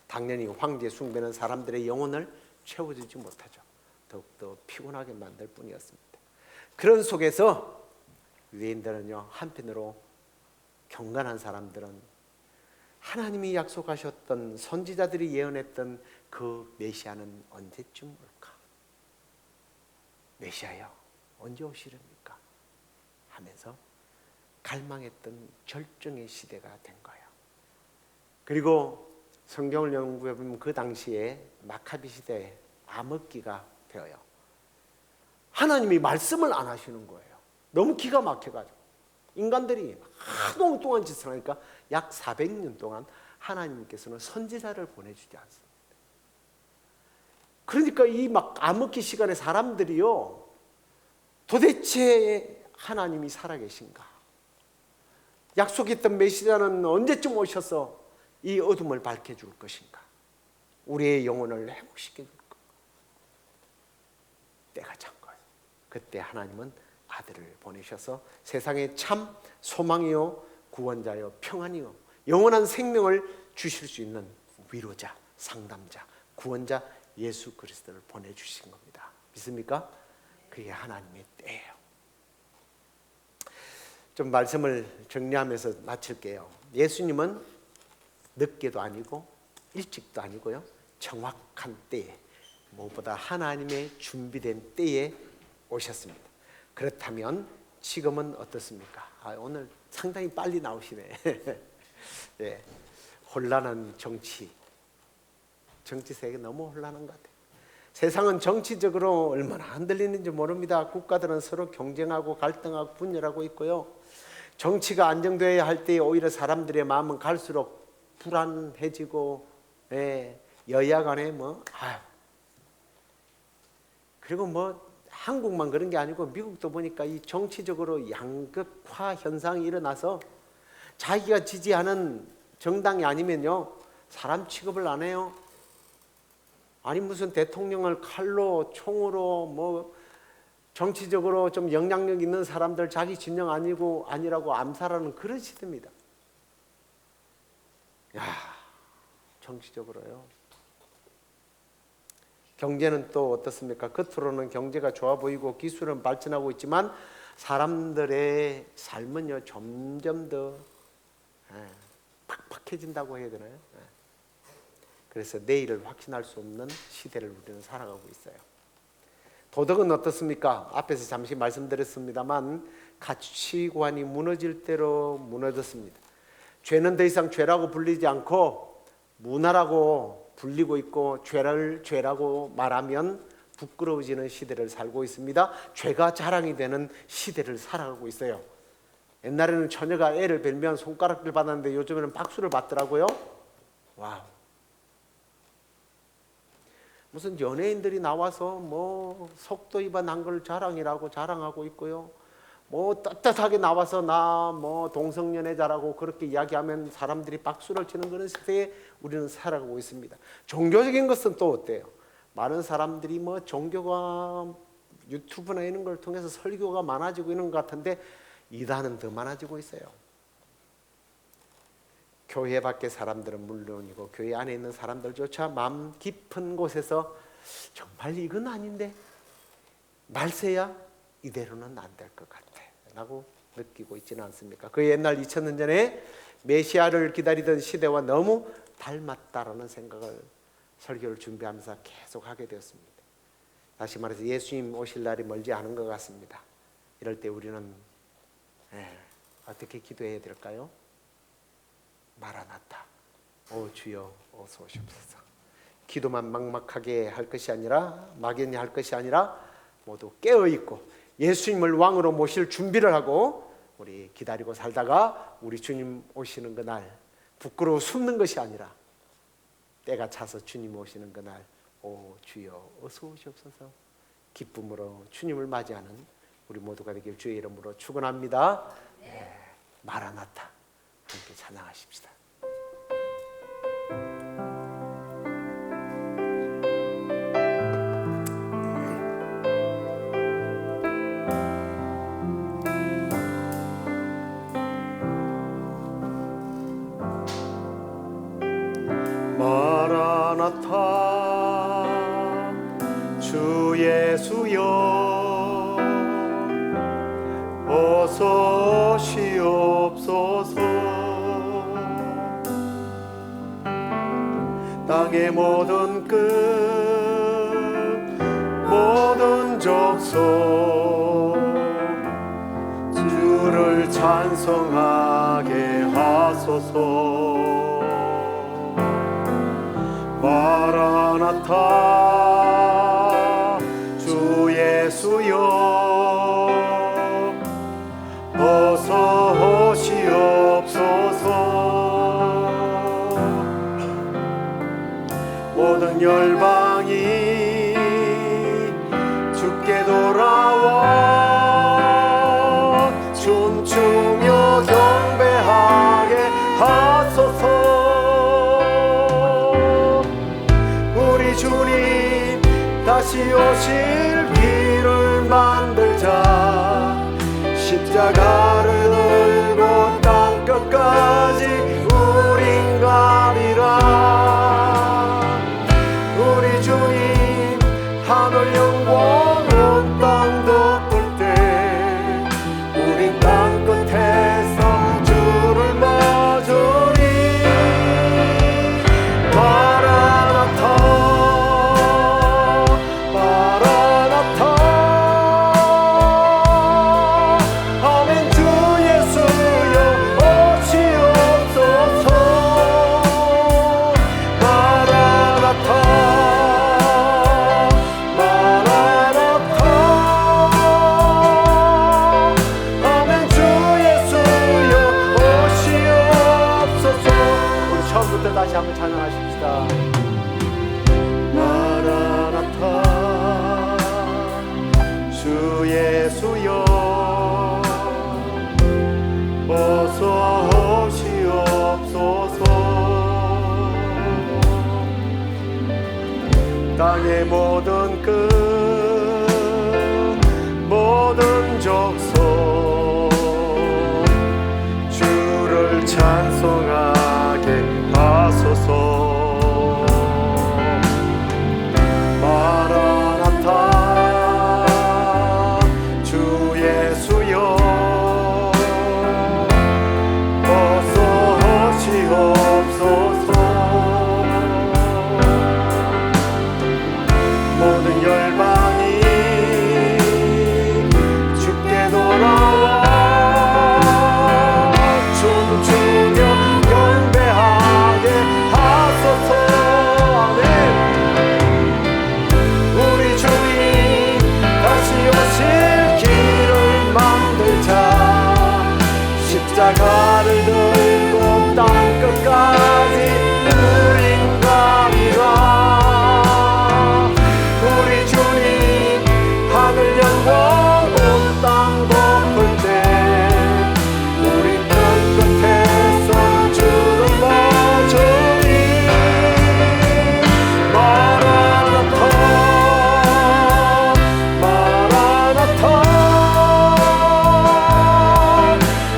당연히 황제 숭배는 사람들의 영혼을 채워주지 못하죠. 더욱더 피곤하게 만들 뿐이었습니다. 그런 속에서 유대인들은요, 한편으로 경건한 사람들은 하나님이 약속하셨던, 선지자들이 예언했던 그 메시아는 언제쯤 올까? 메시아여 언제 오시렵니까? 하면서 갈망했던 절정의 시대가 된 거예요. 그리고 성경을 연구해 보면 그 당시에 마카비 시대에 암흑기가 되어요. 하나님이 말씀을 안 하시는 거예요. 너무 기가 막혀가지고 인간들이 하도 동안 짓을 하니까 약 400년 동안 하나님께서는 선지자를 보내주지 않습니다. 그러니까 이 막 암흑기 시간에 사람들이요, 도대체 하나님이 살아계신가? 약속했던 메시아는 언제쯤 오셔서 이 어둠을 밝혀줄 것인가? 우리의 영혼을 회복시켜 줄 것인가? 때가 찬 거예요. 그때 하나님은 아들을 보내셔서 세상에 참 소망이요, 구원자요, 평안이요, 영원한 생명을 주실 수 있는 위로자, 상담자, 구원자 예수 그리스도를 보내주신 겁니다. 믿습니까? 그게 하나님의 때예요. 좀 말씀을 정리하면서 마칠게요. 예수님은 늦게도 아니고 일찍도 아니고요, 정확한 때에, 무엇보다 하나님의 준비된 때에 오셨습니다. 그렇다면 지금은 어떻습니까? 오늘 상당히 빨리 나오시네. 예, 혼란한 정치 세계 너무 혼란한 것 같아요. 세상은 정치적으로 얼마나 흔들리는지 모릅니다. 국가들은 서로 경쟁하고 갈등하고 분열하고 있고요. 정치가 안정되어야 할 때 오히려 사람들의 마음은 갈수록 불안해지고, 여야 간에 그리고 한국만 그런 게 아니고 미국도 보니까 이 정치적으로 양극화 현상이 일어나서 자기가 지지하는 정당이 아니면요, 사람 취급을 안 해요. 아니 무슨 대통령을 칼로, 총으로, 정치적으로 좀 영향력 있는 사람들 자기 진영 아니라고 암살하는 그런 시대입니다. 정치적으로요. 경제는 또 어떻습니까? 겉으로는 경제가 좋아 보이고 기술은 발전하고 있지만 사람들의 삶은요, 점점 더 팍팍해진다고 해야 되나요? 그래서 내일을 확신할 수 없는 시대를 우리는 살아가고 있어요. 도덕은 어떻습니까? 앞에서 잠시 말씀드렸습니다만 가치관이 무너질 대로 무너졌습니다. 죄는 더 이상 죄라고 불리지 않고 문화라고 불리고 있고, 죄를 죄라고 말하면 부끄러워지는 시대를 살고 있습니다. 죄가 자랑이 되는 시대를 살아가고 있어요. 옛날에는 처녀가 애를 벨면 손가락질 받았는데 요즘에는 박수를 받더라고요. 와우. 무슨 연예인들이 나와서 속도 위반한 걸 자랑하고 있고요. 떳떳하게 나와서 나 동성연애자라고 그렇게 이야기하면 사람들이 박수를 치는 그런 시대에 우리는 살아가고 있습니다. 종교적인 것은 또 어때요? 많은 사람들이 종교가 유튜브나 이런 걸 통해서 설교가 많아지고 있는 것 같은데 이단은 더 많아지고 있어요. 교회 밖의 사람들은 물론이고 교회 안에 있는 사람들조차 마음 깊은 곳에서 정말 이건 아닌데 말세야 이대로는 안 될 것 같아 라고 느끼고 있지는 않습니까? 그 옛날 2000년 전에 메시아를 기다리던 시대와 너무 닮았다라는 생각을 설교를 준비하면서 계속 하게 되었습니다. 다시 말해서 예수님 오실 날이 멀지 않은 것 같습니다. 이럴 때 우리는 어떻게 기도해야 될까요? 마라나타, 오 주여 어서 오시옵소서. 기도만 막막하게 할 것이 아니라, 막연히 할 것이 아니라 모두 깨어있고 예수님을 왕으로 모실 준비를 하고 우리 기다리고 살다가 우리 주님 오시는 그날 부끄러워 숨는 것이 아니라 때가 차서 주님 오시는 그날 오 주여 어서 오시옵소서 기쁨으로 주님을 맞이하는 우리 모두가 되길 주의 이름으로 축원합니다. 마라나타 함께 찬양하십시다. 마라 어서 오시옵소서. 땅의 모든 끝 모든 족속 주를 찬송하게 하소서. 마라나타 주 예수여 어서 오시옵소서. 모든 열방이 주께 돌아와 춤추며 경배하게 하소서. 우리 주님 다시 오실 길을 만들자. 십자가를 들고 땅끝까지 우린 가리라. 우리 주님 하늘 영광 온 땅 덮을 때 우린 땅끝에서 주를 맞으리. 마라나타 마라나타 아멘. 주 예수여 오시옵소서. 마라나타 마라나타 아멘. 주 예수여 오시옵소서. 우리 처음부터 다시 한번 찬양하십시다. 마라나타 주 예수여 어서 오시옵소서. 땅의 모든 끝 모든 족속 주를 찬송하게 하소서. 마라나타 주 예수여 어서 오시옵소서. 모든 열방이 주께 돌아와 춤추며 경배하게 하소서. 아멘. 우리 주님 다시 오실 길을 만들자. 십자가를 들고 땅끝까지 우린 가리라. 우리 주님 하늘 영광 온 땅 덮을 때 우리 땅끝에서 주를 맞으리. 마라나타 마라나타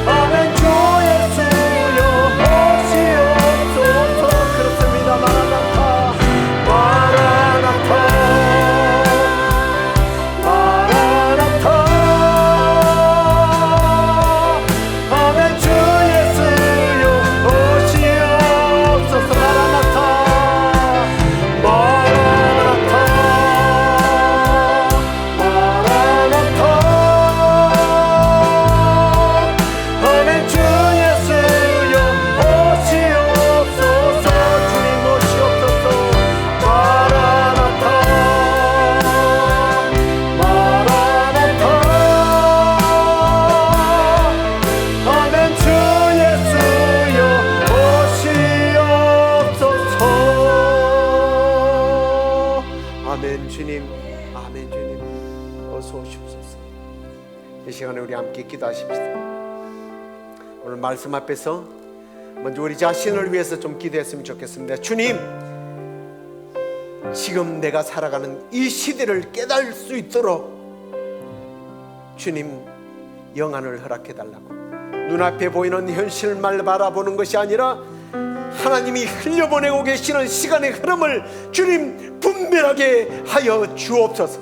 아멘. 주 예수여 오시옵소서. 그렇습니다. 마라나타 마라나타 마라나타 아멘. 주 예수여 오시옵소서. 마라나타 마라나타 마라나타 아멘. 주 예수여 오시옵소서. 주님 오시옵소서. 마라나타 마라나타 아멘. 주 예수여 오시옵소서. 아멘. 주님 아멘. 주님 어서 오시옵소서. 이 시간에 우리 함께 기도하십시다. 오늘 말씀 앞에서 먼저 우리 자신을 위해서 좀 기도했으면 좋겠습니다. 주님, 지금 내가 살아가는 이 시대를 깨달을 수 있도록 주님 영안을 허락해 달라고. 눈앞에 보이는 현실만 바라보는 것이 아니라 하나님이 흘려보내고 계시는 시간의 흐름을 주님 분별하게 하여 주옵소서.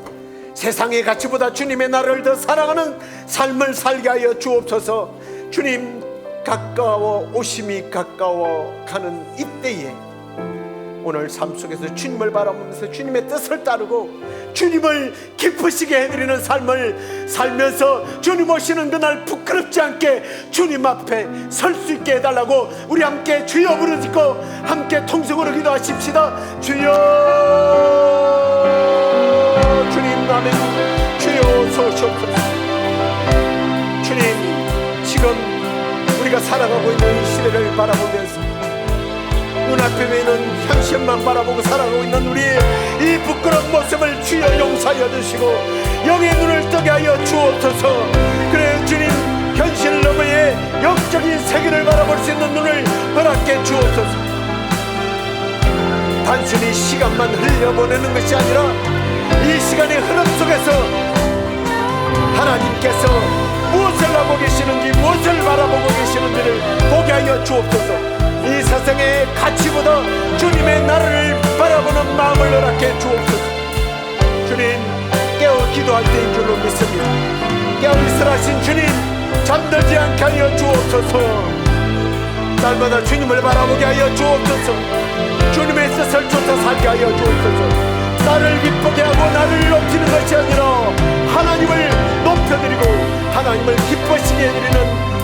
세상의 가치보다 주님의 나라를 더 사랑하는 삶을 살게 하여 주옵소서. 주님 가까워 오심이 가까워 가는 이때에 오늘 삶 속에서 주님을 바라보면서 주님의 뜻을 따르고 주님을 기쁘시게 해드리는 삶을 살면서 주님 오시는 그날 부끄럽지 않게 주님 앞에 설 수 있게 해달라고 우리 함께 주여 부르짖고 함께 통성으로 기도하십시다. 주여, 주님 아멘. 주여 소시옵소서. 주님, 지금 우리가 살아가고 있는 이 시대를 바라보면서 눈앞에 있는 현실만 바라보고 살아가고 있는 우리의 이 부끄러운 모습을 주여 용서하여 주시고 영의 눈을 뜨게 하여 주옵소서. 그래 주님, 현실 너머의 영적인 세계를 바라볼 수 있는 눈을 허락해 주옵소서. 단순히 시간만 흘려보내는 것이 아니라 이 시간의 흐름 속에서 하나님께서 무엇을 하고 계시는지, 무엇을 바라보고 계시는지를 보게 하여 주옵소서. 이 세상의 가치보다 주님의 나라를 바라보는 마음을 허락해 주옵소서. 주님, 깨어 기도할 때인 줄로 믿습니다. 깨어 있으라신 주님, 잠들지 않게 하여 주옵소서. 날마다 주님을 바라보게 하여 주옵소서. 주님의 뜻을 쫓아 살게 하여 주옵소서. 나를 기쁘게 하고 나를 높이는 것이 아니라 하나님을 높여드리고 하나님을 기쁘시게 해드리는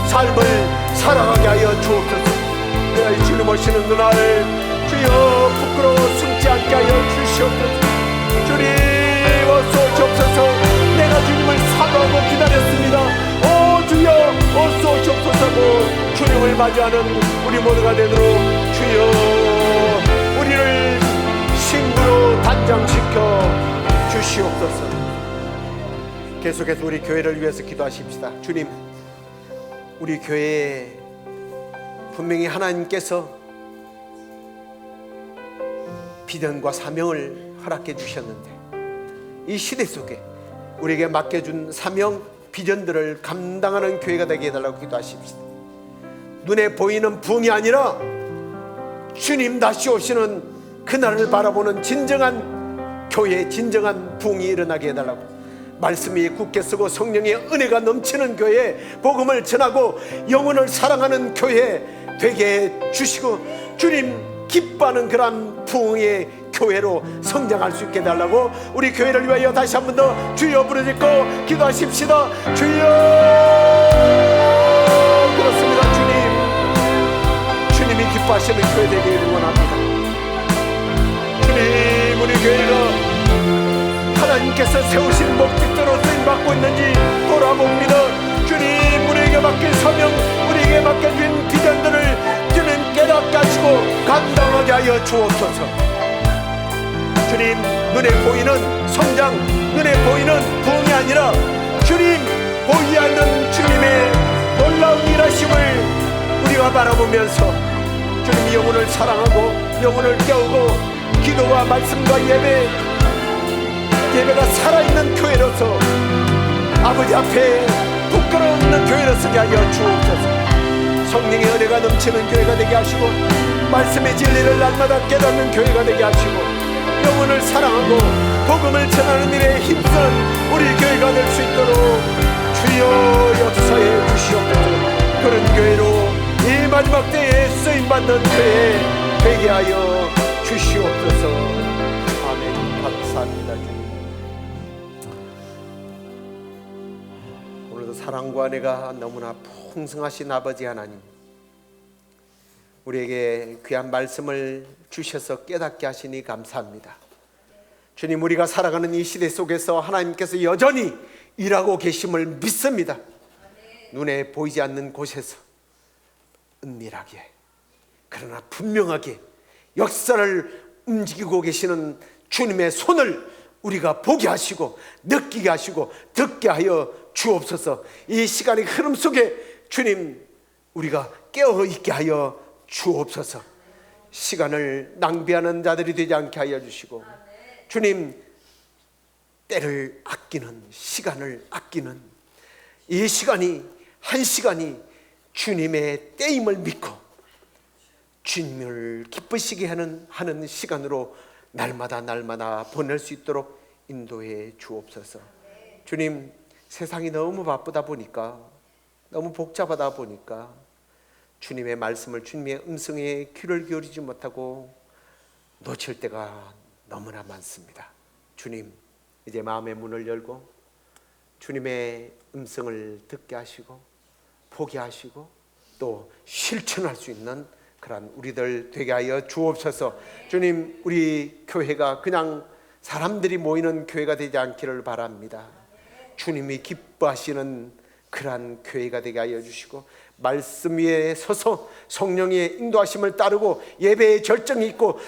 삶을 살아가게 하여 주옵소서. 주님 오시는 그날 주여 부끄러워 숨지 않게 하여 주시옵소서. 주님 어서 오시옵소서. 내가 주님을 사모하고 기다렸습니다. 오 주여 어서 오시옵소서. 주님을 맞이하는 우리 모두가 되도록 주여 우리를 신부로 단장시켜 주시옵소서. 계속해서 우리 교회를 위해서 기도하십시다. 주님, 우리 교회에 분명히 하나님께서 비전과 사명을 허락해 주셨는데 이 시대 속에 우리에게 맡겨준 사명, 비전들을 감당하는 교회가 되게 해달라고 기도하십시다. 눈에 보이는 부흥이 아니라 주님 다시 오시는 그날을 바라보는 진정한 교회, 진정한 부흥이 일어나게 해달라고, 말씀이 굳게 쓰고 성령의 은혜가 넘치는 교회, 복음을 전하고 영혼을 사랑하는 교회 되게 해주시고 주님 기뻐하는 그런 부흥의 교회로 성장할 수 있게 해달라고 우리 교회를 위하여 다시 한 번 더 주여 부르짖고 기도하십시다. 주여, 그렇습니다. 주님이 기뻐하시는 교회 되기를 원합니다. 주님, 우리 교회가 하나님께서 세우신 목적대로 쓰임받고 있는지 돌아봅니다. 주님, 우리에게 맡긴 사명, 우리에게 맡겨진 비전들을 주님 깨닫게 하시고 감당하게 하여 주옵소서. 주님, 눈에 보이는 성장, 눈에 보이는 부흥이 아니라 주님 보이지 않는 주님의 놀라운 일하심을 우리가 바라보면서 주님 영혼을 사랑하고 영혼을 깨우고 기도와 말씀과 예배가 살아있는 교회로서 아버지 앞에 부끄러운 교회로 서게 하여 주옵소서. 성령의 은혜가 넘치는 교회가 되게 하시고 말씀의 진리를 날마다 깨닫는 교회가 되게 하시고 영혼을 사랑하고 복음을 전하는 일에 힘쓰는 우리 교회가 될 수 있도록 주여 역사해 주시옵소서. 그런 교회로 이 마지막 때에 쓰임받는 교회 되게 하여 주시옵소서. 아멘. 감사합니다. 주님, 오늘도 사랑과 은혜가 너무나 풍성하신 아버지 하나님, 우리에게 귀한 말씀을 주셔서 깨닫게 하시니 감사합니다. 주님, 우리가 살아가는 이 시대 속에서 하나님께서 여전히 일하고 계심을 믿습니다. 눈에 보이지 않는 곳에서 은밀하게 그러나 분명하게 역사를 움직이고 계시는 주님의 손을 우리가 보게 하시고 느끼게 하시고 듣게 하여 주옵소서. 이 시간의 흐름 속에 주님 우리가 깨어있게 하여 주옵소서. 시간을 낭비하는 자들이 되지 않게 하여 주시고 주님, 때를 아끼는, 시간을 아끼는 이 시간이, 한 시간이 주님의 때임을 믿고 주님을 기쁘시게 하는 시간으로 날마다 보낼 수 있도록 인도해 주옵소서. 주님, 세상이 너무 바쁘다 보니까, 너무 복잡하다 보니까 주님의 말씀을, 주님의 음성에 귀를 기울이지 못하고 놓칠 때가 너무나 많습니다. 주님, 이제 마음의 문을 열고 주님의 음성을 듣게 하시고 보게 하시고 또 실천할 수 있는 그런 우리들 되게 하여 주옵소서. 주님, 우리 교회가 그냥 사람들이 모이는 교회가 되지 않기를 바랍니다. 주님이 기뻐하시는 그러한 교회가 되게 하여 주시고, 말씀 위에 서서 성령의 인도하심을 따르고 예배에 절정이 있고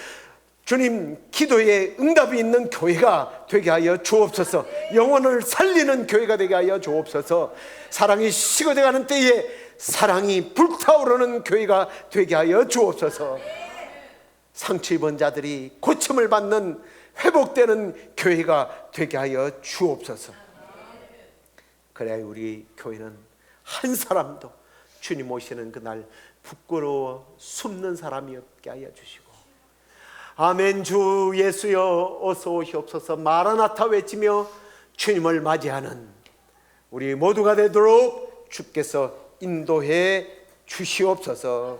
주님 기도에 응답이 있는 교회가 되게 하여 주옵소서. 영혼을 살리는 교회가 되게 하여 주옵소서. 사랑이 식어져가는 때에 사랑이 불타오르는 교회가 되게 하여 주옵소서. 상처 입은 자들이 고침을 받는, 회복되는 교회가 되게 하여 주옵소서. 그래야 우리 교회는 한 사람도 주님 오시는 그날 부끄러워 숨는 사람이 없게 하여 주시고, 아멘. 주 예수여 어서 오시옵소서. 마라나타 외치며 주님을 맞이하는 우리 모두가 되도록 주께서 인도해 주시옵소서.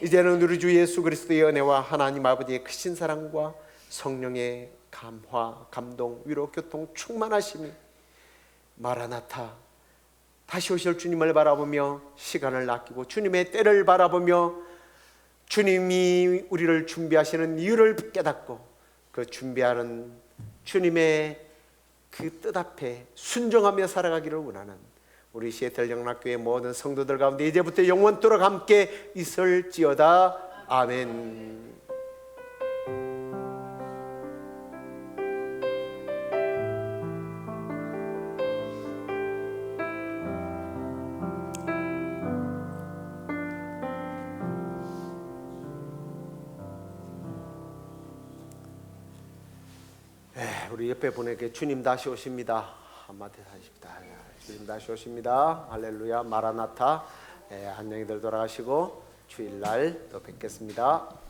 이제는 우리 주 예수 그리스도의 은혜와 하나님 아버지의 크신 사랑과 성령의 감화, 감동, 위로, 교통, 충만하심이 마라나타 다시 오실 주님을 바라보며 시간을 아끼고 주님의 때를 바라보며 주님이 우리를 준비하시는 이유를 깨닫고 그 준비하는 주님의 그 뜻 앞에 순종하며 살아가기를 원하는 우리 시애틀 영락교회 모든 성도들 가운데 이제부터 영원토록 함께 있을지어다. 아멘. 우리 옆에 분에게 주님 다시 오십니다 한마디 하십니다. 주님 다시 오십니다. 할렐루야. 마라나타. 안녕히들 돌아가시고 주일날 또 뵙겠습니다.